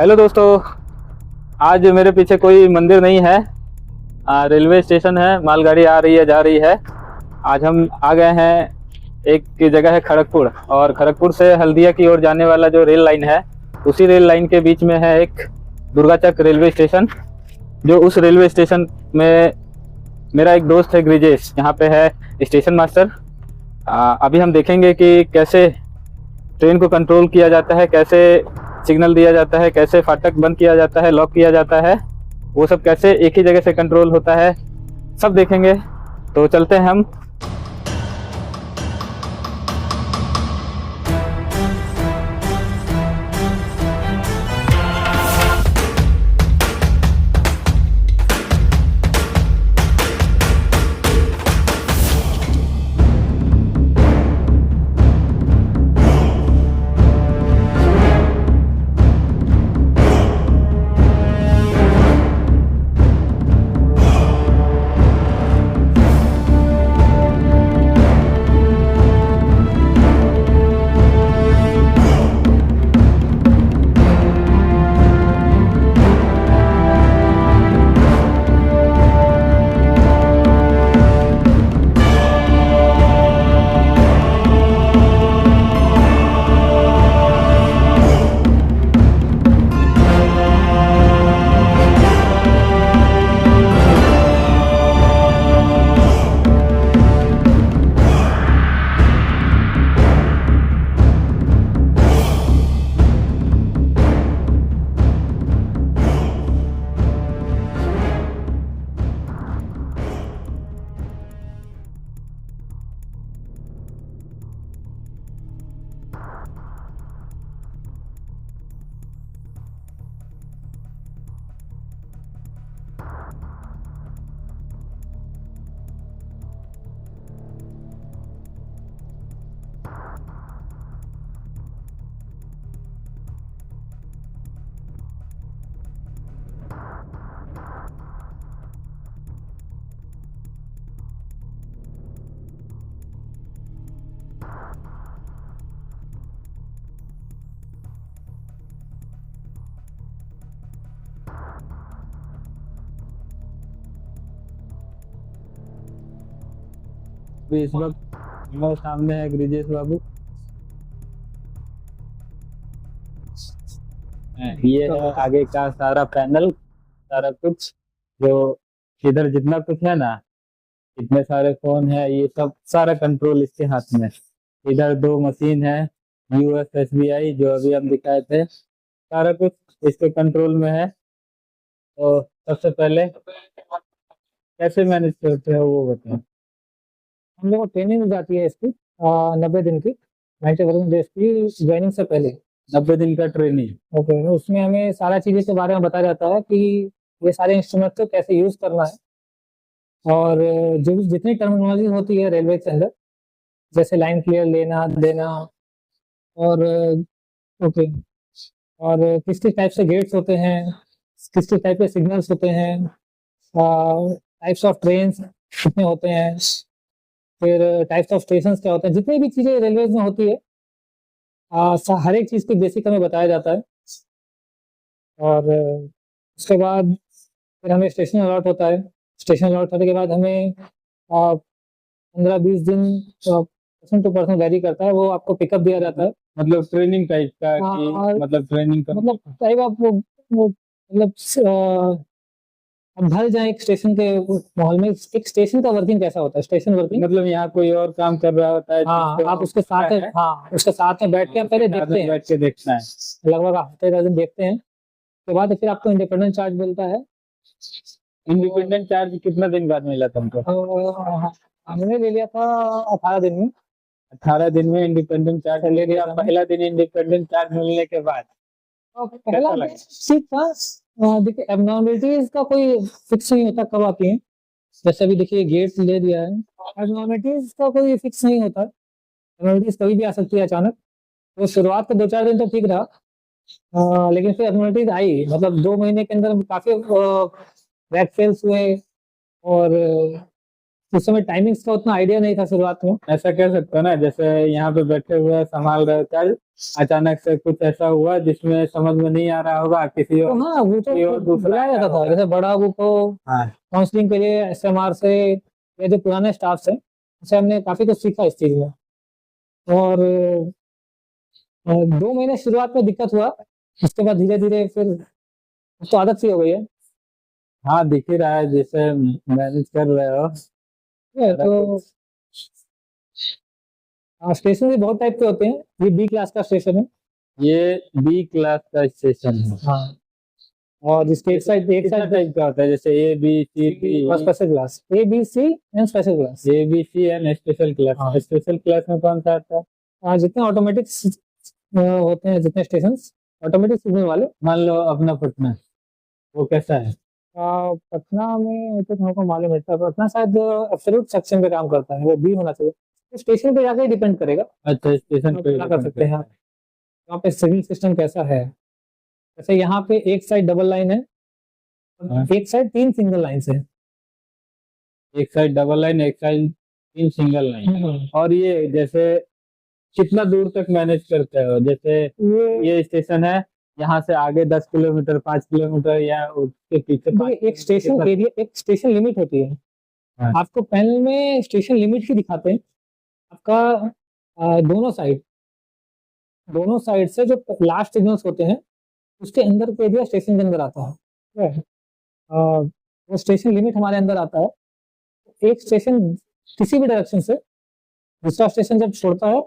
Hello दोस्तों। आज मेरे पीछे कोई मंदिर नहीं है, रेलवे स्टेशन है। मालगाड़ी आ रही है, जा रही है। आज हम आ गए हैं, एक की जगह है खड़गपुर, और खड़गपुर से हल्दिया की ओर जाने वाला जो रेल लाइन है, उसी रेल लाइन के बीच में है एक दुर्गाचक रेलवे स्टेशन। जो उस रेलवे स्टेशन में मेरा एक दोस्त है ब्रिजेश, यहाँ पे है स्टेशन मास्टर। अभी हम देखेंगे कि कैसे ट्रेन को कंट्रोल किया जाता है, कैसे सिग्नल दिया जाता है, कैसे फाटक बंद किया जाता है, लॉक किया जाता है, वो सब कैसे एक ही जगह से कंट्रोल होता है, सब देखेंगे। तो चलते हैं हम। अभी इस वक्त हमारे सामने है ब्रिजेश बाबू। ये है आगे का सारा पैनल, सारा कुछ जो इधर जितना कुछ है ना, इतने सारे फोन है, ये सब सारा कंट्रोल इसके हाथ में। इधर दो मशीन है, USSBI, जो अभी हम दिखाए थे, सारा कुछ इसके कंट्रोल में है। तो सबसे पहले कैसे मैनेज करते हो वो बताओ। हम लोग को ट्रेनिंग मिल जाती है इसकी 90 दिन की, 90 वर्किंग डेज की ज्वाइनिंग से पहले। 90 दिन का ट्रेनिंग। ओके, उसमें हमें सारा चीज़ों के बारे में बताया जाता है कि ये सारे इंस्ट्रूमेंट को कैसे यूज़ करना है, और जो जितनी टर्मिनोलॉजी होती है रेलवे के अंदर, जैसे लाइन क्लियर लेना देना, और ओके, और किस किस टाइप से गेट्स होते हैं, किस किस टाइप के सिग्नल्स होते हैं, टाइप्स ऑफ ट्रेन कितने होते हैं, फिर टाइप्स ऑफ स्टेशन क्या होते हैं, जितनी भी चीज़ें रेलवे में होती है, हर एक चीज़ की बेसिक हमें बताया जाता है। और उसके बाद फिर हमें स्टेशन अलॉट होता है। स्टेशन अलॉट होने के बाद हमें 15-20 दिन पर्सन टू पर्सन वेरी करता है, वो आपको पिकअप दिया जाता है। मतलब ट्रेनिंग टाइप का कि मतलब ट्रेनिंग का मतलब टाइप आप वो मतलब हम ढल जाए एक स्टेशन के माहौल में। एक स्टेशन का वर्किंग कैसा होता है, स्टेशन वर्किंग मतलब यहाँ कोई और काम कर रहा होता है, हाँ, आप उसके साथ में उसके साथ में बैठ के आप पहले देखते हैं, बैठ के देखना है। लगभग हफ्ते 10 दिन देखते हैं। उसके बाद फिर आपको इंडिपेंडेंट चार्ज मिलता है। इंडिपेंडेंट चार्ज कितना दिन बाद मिला तुमको? हमने ले लिया था 18 दिन में। 18 दिन में इंडिपेंडेंट चार्ज ले लिया। पहला दिन इंडिपेंडेंट चार्ज मिलने के बाद पहला दिन ठीक था। देखिए, एबनॉर्मलिटीज का कोई फिक्स नहीं होता कब आती है। जैसे अभी देखिए गेट ले दिया है, एबनॉर्मलिटीज का कोई फिक्स नहीं होता, एबनॉर्मलिटीज कभी भी आ सकती है अचानक। तो शुरुआत के 2-4 दिन तो ठीक रहा, लेकिन फिर एबनॉर्मलिटीज आई, मतलब 2 महीने के अंदर काफी बैक फेल्स हुए, और उस समय टाइमिंग्स का उतना आइडिया नहीं था शुरुआत में। ऐसा कह सकते हो ना, जैसे यहाँ पे बैठे हुए संभाल रहे थे, अचानक से कुछ ऐसा हुआ जिसमें समझ में नहीं आ रहा होगा, किसी तो और हाँ, वो कोई और तो दूसरा बुलाया आया जाता था, होगा। जैसे बड़ा बाबू को हाँ काउंसलिंग के लिए एसएमआर से, या जो पुराने स्टाफ हैं उनसे हमने काफी कुछ सीखा इस चीज में। और 2 महीने शुरुआत में दिक्कत हुआ, उसके बाद धीरे धीरे फिर तो आदत सी हो गई है। हाँ, दिख ही रहा है जैसे मैनेज कर रहे हो। सारा तो कुछ। स्टेशन भी बहुत टाइप के होते हैं, ये बी क्लास का स्टेशन है। ये बी क्लास का स्टेशन है। हाँ, और जिसके एक कितना साइड टाइप का होता है, जैसे A B C D? Special class, A B C and special class. A B C and special class. हाँ, स्पेशल क्लास में कौन सा आता है? जितने ऑटोमेटिक होते हैं, जितने स्टेशन ऑटोमेटिक सिग्नल वाले। मान लो अपना पटना, वो कैसा है? पटना में तो हमको मालूम है, पटना शायद एब्सोल्यूट सेक्शन पे काम करता है, वो बी होना चाहिए। तो स्टेशन पे जाकर डिपेंड करेगा, अच्छा, स्टेशन आप पे क्या कर depend सकते हैं करता आप, वहाँ पे सिग्नल सिस्टम कैसा है। जैसे यहाँ पे एक साइड डबल लाइन है, है। हाँ, एक साइड 3 सिंगल लाइन है। एक साइड डबल लाइन, एक साइड 3 सिंगल लाइन। और ये जैसे कितना दूर तक मैनेज करते हो? जैसे ये स्टेशन है, यहाँ से आगे 10 किलोमीटर, 5 किलोमीटर, या उसके पीछे देखिए, एक स्टेशन एरिया, एक स्टेशन लिमिट होती है। हाँ। आपको पैनल में स्टेशन लिमिट ही दिखाते हैं। आपका दोनों साइड से जो लास्ट सिग्नल्स होते हैं, उसके अंदर का एरिया स्टेशन के अंदर आता है। ठीक है? वो स्टेशन लिमिट हमारे अंदर आता है। एक स्टेशन किसी भी डायरेक्शन से दूसरा स्टेशन जब छोड़ता है,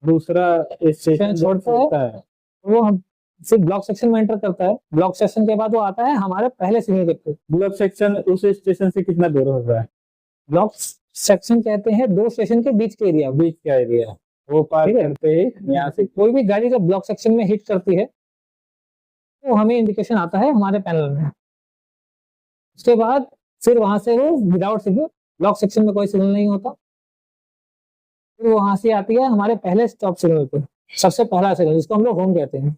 दूसरा स्टेशन छोड़ता है, वो हम सिर्फ ब्लॉक सेक्शन में एंटर करता है। ब्लॉक सेक्शन के बाद वो आता है हमारे पहले सिग्नल के पे। ब्लॉक सेक्शन उस स्टेशन से कितना दूर होगा? ब्लॉक सेक्शन कहते हैं दो स्टेशन के बीच के एरिया। बीच का एरिया, वो पार ठीक है? करते ही यहाँ से कोई भी गाड़ी जब ब्लॉक सेक्शन में हिट करती है, तो हमें इंडिकेशन आता है हमारे पैनल में। उसके बाद फिर वहां से वो विदाउट सिग्नल, ब्लॉक सेक्शन में कोई सिग्नल नहीं होता, फिर वहां से आती है हमारे पहले स्टॉप सिग्नल पे, सबसे पहला सिग्नल जिसको हम लोग होम कहते हैं।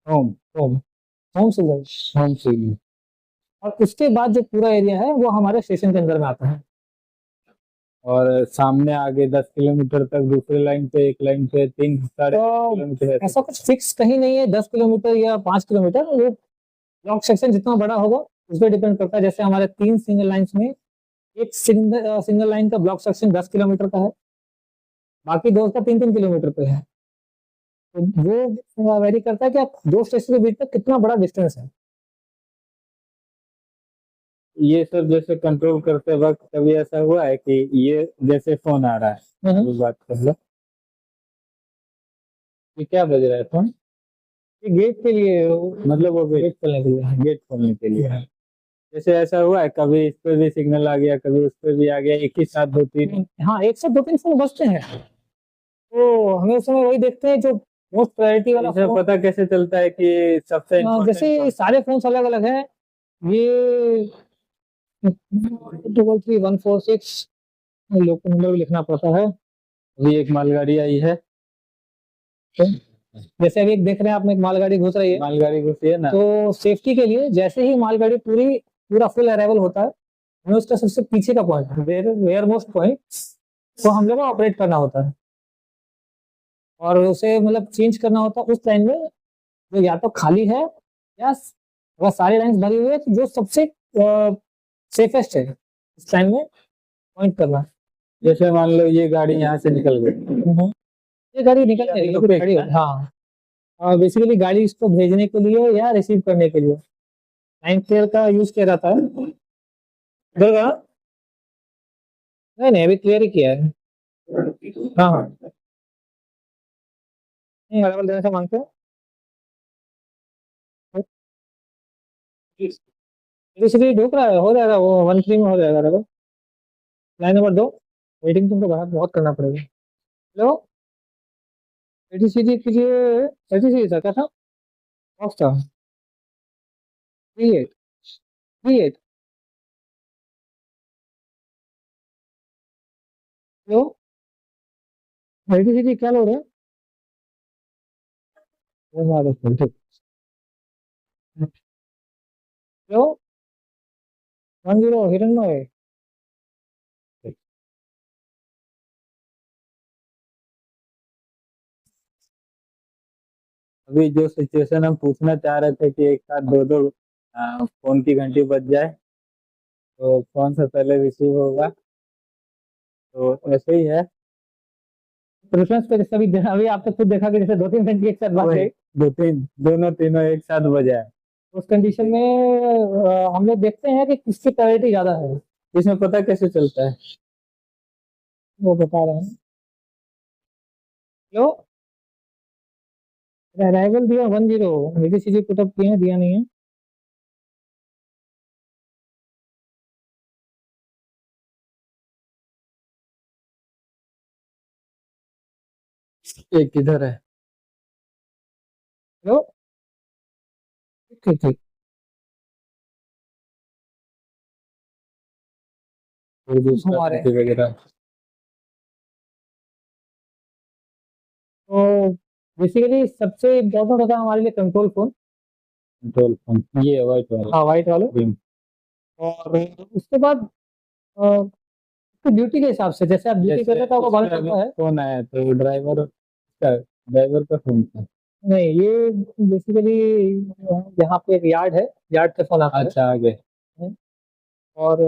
Home home home signal. Home signal. और उसके बाद जो पूरा एरिया है वो हमारे स्टेशन के अंदर में आता है। और सामने आगे 10 किलोमीटर तक दूसरी लाइन पे, एक लाइन पे 3 साढ़े तो किलोमीटर ऐसे। ऐसा कुछ फिक्स कहीं नहीं है, 10 किलोमीटर या 5 किलोमीटर। वो ब्लॉक सेक्शन जितना बड़ा होगा उस पर डिपेंड करता है। जैसे हमारे 3 सिंगल लाइन्स में एक सिंगल लाइन का ब्लॉक सेक्शन 10 किलोमीटर का है, बाकी दो का 3-3 किलोमीटर पे है। तो वो वेरी करता है कि आप दो स्टेशन के बीच में कितना बड़ा डिस्टेंस है। ये सब जैसे कंट्रोल करते वक्त कभी ऐसा हुआ है कि ये जैसे फोन आ रहा है, अभी बात कर लो, ये क्या बज रहा है फोन? ये गेट के लिए, मतलब वो गेट खोलने के लिए। गेट खोलने के लिए है। जैसे ऐसा हुआ है कभी इस पे भी सिग्नल आ गया, कभी उस पे भी आ गया, एक ही साथ 2-3? हाँ, एक से 2-3 फोन बजते हैं, तो हमें उस समय वही देखते हैं जो मोस्ट प्रायोरिटी वाला इसे फोन। पता कैसे चलता है कि सबसे जैसे इम्पोर्टेंट? सारे फोन अलग अलग हैं। ये 333146 लोग को नंबर भी लिखना पड़ता है। अभी एक मालगाड़ी आई है, तो जैसे अभी एक देख रहे हैं आप में, एक मालगाड़ी घुस रही है, मालगाड़ी घुसी है ना, तो सेफ्टी के लिए जैसे ही मालगाड़ी पूरा फुल अराइवल होता है, हमें उसका सबसे पीछे का पॉइंट, वेयर मोस्ट पॉइंट, तो हम लोग को ऑपरेट करना होता है। और उसे मतलब चेंज करना होता है उस लाइन में जो या तो खाली है, या अगर सारी लाइन भरी हुई है तो जो सबसे सेफेस्ट है इस लाइन में पॉइंट करना। जैसे मान लो ये गाड़ी यहाँ से निकल गई, ये गाड़ी निकल नहीं रही, तो खड़ी है। हाँ, और बेसिकली गाड़ी इसको भेजने के लिए या रिसीव करने के लिए लाइन क्लियर का यूज किया जाता है। इधर का नहीं नहीं, अभी क्लियर ही किया है। हाँ हाँ, अरावल देने से मांगते हैं। बेसिकली ढूक रहा है, हो जाएगा वो 1-3 में हो जाएगा। अरावल लाइन नंबर 2, वेटिंग तुमको बाहर बहुत करना पड़ेगा। हेलो, एटीसीजी कीजिए। एटीसीजी था क्या था, बॉक्स था 3838। हेलो, एटीसीजी क्या लोड है? हेलो, 10 हिरन में अभी जो सिचुएशन हम पूछना चाह रहे थे कि एक साथ दो दो फोन की घंटी बज जाए तो कौन सा पहले रिसीव होगा, तो ऐसे ही है। प्रेफरेंस पे जैसे अभी आपने खुद देखा कि जैसे 2-3 घंटे एक साथ बात वही गई। दो तीन दोनों तीनों एक साथ बजाए। उस कंडीशन में हम लोग देखते हैं कि किसकी प्रायोरिटी ज्यादा है। इसमें पता कैसे चलता है? वो बता रहे हैं। लो, अराइवल दिया 10, एबीसीडी पुटअप किए हैं, दिया नहीं है। एक किधर है? लो, ठीक ठीक। कोई दूसरा हमारे घंटी वगैरह? तो बेसिकली सबसे इम्पोर्टेंट होता है हमारे लिए कंट्रोल फोन। कंट्रोल फोन ये व्हाइट वाला? हाँ, व्हाइट वाले। ग्रीन। और उसके बाद तो ड्यूटी के हिसाब से, जैसे आप ड्यूटी कर जैसे रहे हैं तो आपको मालूम उसका अभी पड़ता है। फोन आया तो ड्राइवर का फोन था। नहीं, ये बेसिकली यहाँ पे एक यार्ड है, यार्ड से फोन आता अच्छा आगे। है। और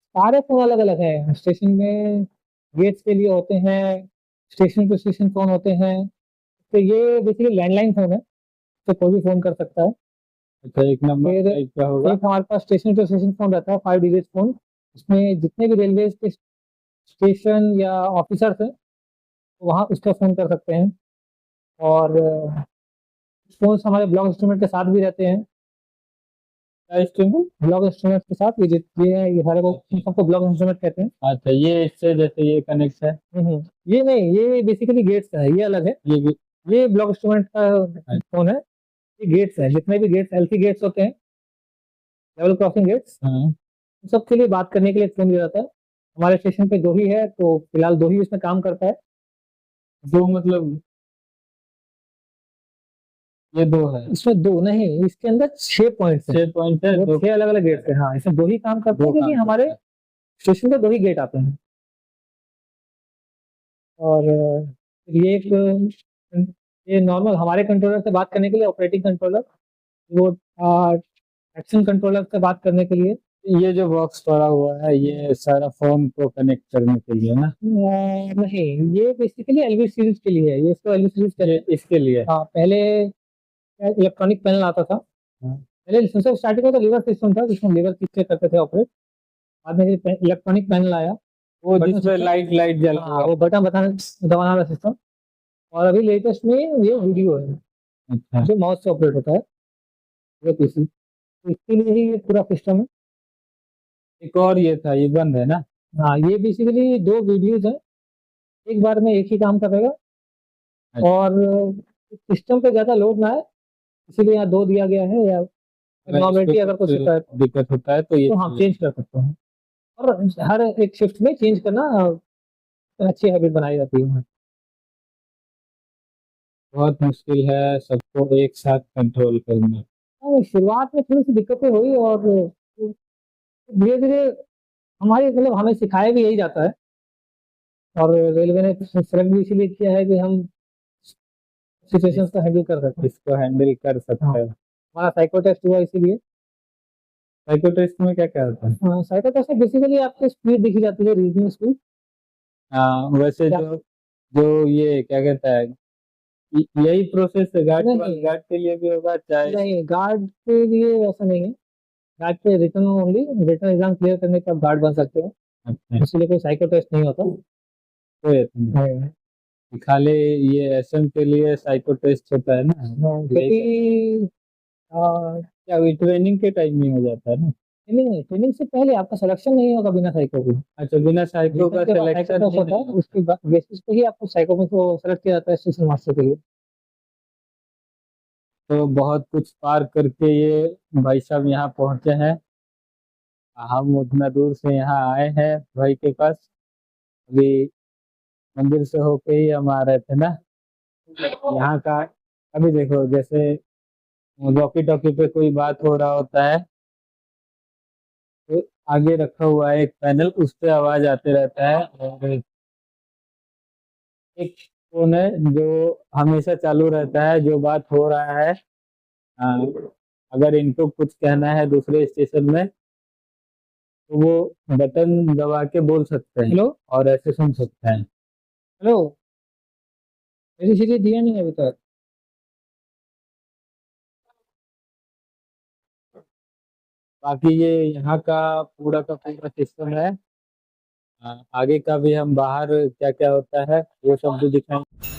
सारे फोन अलग अलग हैं स्टेशन में, गेट्स के लिए होते हैं, स्टेशन टू स्टेशन फोन होते हैं। तो ये बेसिकली लैंडलाइन फोन है, तो कोई भी फोन कर सकता है। अच्छा एक नंबर फिर टाइप का होगा। एक हमारे पास स्टेशन टू स्टेशन फोन रहता है, 5 डिजिट फोन। इसमें जितने भी रेलवे के स्टेशन या ऑफिसर्स हैं वहाँ उसका फोन कर सकते हैं। और फोन हमारे ब्लॉक इंस्ट्रूमेंट के साथ भी रहते हैं। क्या इंस्ट्रूमेंट? ब्लॉक इंस्ट्रूमेंट के साथ ये सारे को सबको ब्लॉक इंस्ट्रूमेंट कहते हैं। अच्छा ये इससे जैसे ये कनेक्ट है। ये नहीं, ये बेसिकली गेट्स है, ये अलग है। ये ये ब्लॉक इंस्ट्रूमेंट का फोन है। ये गेट्स है, जितने भी गेट्स, एलसी गेट्स होते हैं, लेवल क्रॉसिंग गेट्स, हाँ। सबके लिए बात करने के लिए फोन दिया जाता है। हमारे स्टेशन पे दो ही है, तो फिलहाल दो ही इसमें काम करता है। दो मतलब ये दो है? इसमें दो नहीं, इसके अंदर 6 पॉइंट्स हैं। 6 पॉइंट है वो दो? 6 अलग अलग गेट्स हैं। हाँ, इसमें दो ही काम करते दो हैं क्योंकि काम हमारे करता है। स्टेशन पे दो ही गेट आते हैं। और ये एक ये नॉर्मल हमारे कंट्रोलर से बात करने के लिए, ऑपरेटिंग कंट्रोलर, वो एक्शन कंट्रोलर से बात करने के लिए। ये जो बॉक्स पड़ा हुआ है ये सारा फोन को कनेक्ट करने के लिए ना? नहीं, ये बेसिकली एलवी सीरीज के लिए है, ये इसको एलवी सीरीज कहते हैं। इसके लिए? हाँ, पहले इलेक्ट्रॉनिक पैनल आता था। हाँ। पहले सबसे स्टार्टिंग में तो लीवर सिस्टम था, जिसमें लीवर खींच के करते थे ऑपरेट। बाद में इलेक्ट्रॉनिक पैनल आया, वो बटन जिसपे सिस्टम। लाइट लाइट जल हाँ, रहा वो बटन बटन दबाने वाला सिस्टम। और अभी लेटेस्ट में ये वीडियो है, है। अच्छा जो माउस से ऑपरेट होता है, ये पीसी। तो इसके लिए ही ये पूरा सिस्टम है। एक और ये था, ये बंद है ना? हाँ, ये बेसिकली दो वीडियोज हैं, एक बार में एक ही काम करेगा। अच्छा। और सिस्टम पे ज़्यादा लोड ना है, इसीलिए यहाँ दो दिया गया है। या अगर इस पे नॉर्मलिटी अगर कुछ कुछ होता है दिक्कत होता है तो ये तो हम चेंज कर सकते हैं। और हर एक शिफ्ट में चेंज करना अच्छी हैबिट बनाई जाती है। बहुत मुश्किल है सबको एक साथ कंट्रोल करना। शुरुआत में थोड़ी सी दिक्कतें हुई, और धीरे धीरे हमारी मतलब हमें सिखाया भी यही जाता है। और रेलवे ने सेलेक्ट भी इसीलिए किया है कि हम सिचुएशंस को हैंडल कर सकते हैं। इसको हैंडल कर हाँ, सकते हैं। हमारा साइको टेस्ट हुआ इसीलिए। साइको टेस्ट में क्या क्या होता है? साइको टेस्ट में बेसिकली आपकी स्पीड दिखी जाती है, रीजनिंग स्पीड। हाँ वैसे क्या? जो जो ये क्या कहता है, यही प्रोसेस है गार्ड नहीं गार्ड के लिए भी होगा चाहे? नहीं, गार्ड के लिए वैसा नहीं है। गार्ड पे return only, return exam clear करने के बाद गार्ड बन सकते हो। अच्छा इसलिए कोई साइको टेस्ट नहीं होता। तो खाली ये एसएम के लिए साइको टेस्ट होता है ना? क्योंकि क्या वही ट्रेनिंग के टाइम में हो जाता है ना? ट्रेनिंग से पहले आपका सिलेक्शन नहीं होगा बिना साइको के। अच्छा बिना साइको का साइको सिलेक्शन टेस्ट होता है, उसके बेसिस पे ही आपको साइको में को सेलेक्ट किया जाता है स्टेशन मास्टर के लिए। तो बहुत कुछ पार करके ये भाई साहब यहाँ पहुंचे हैं। हम उतना दूर से यहाँ आए हैं भाई के पास। अभी मंदिर से होके ही हम आ रहे थे ना यहाँ का। अभी देखो जैसे वॉकी टॉकी पे कोई बात हो रहा होता है तो आगे रखा हुआ है एक पैनल, उस पे आवाज आते रहता है। और एक फोन है जो हमेशा चालू रहता है, जो बात हो रहा है अगर इनको कुछ कहना है दूसरे स्टेशन में तो वो बटन दबा के बोल सकते हैं हेलो और ऐसे सुन सकते हैं। हेलो, मेरी सीटें दिया नहीं अभी तक। बाकी ये यहाँ का पूरा सिस्टम है। आगे का भी हम बाहर क्या क्या होता है वो सब भी दिखाएंगे।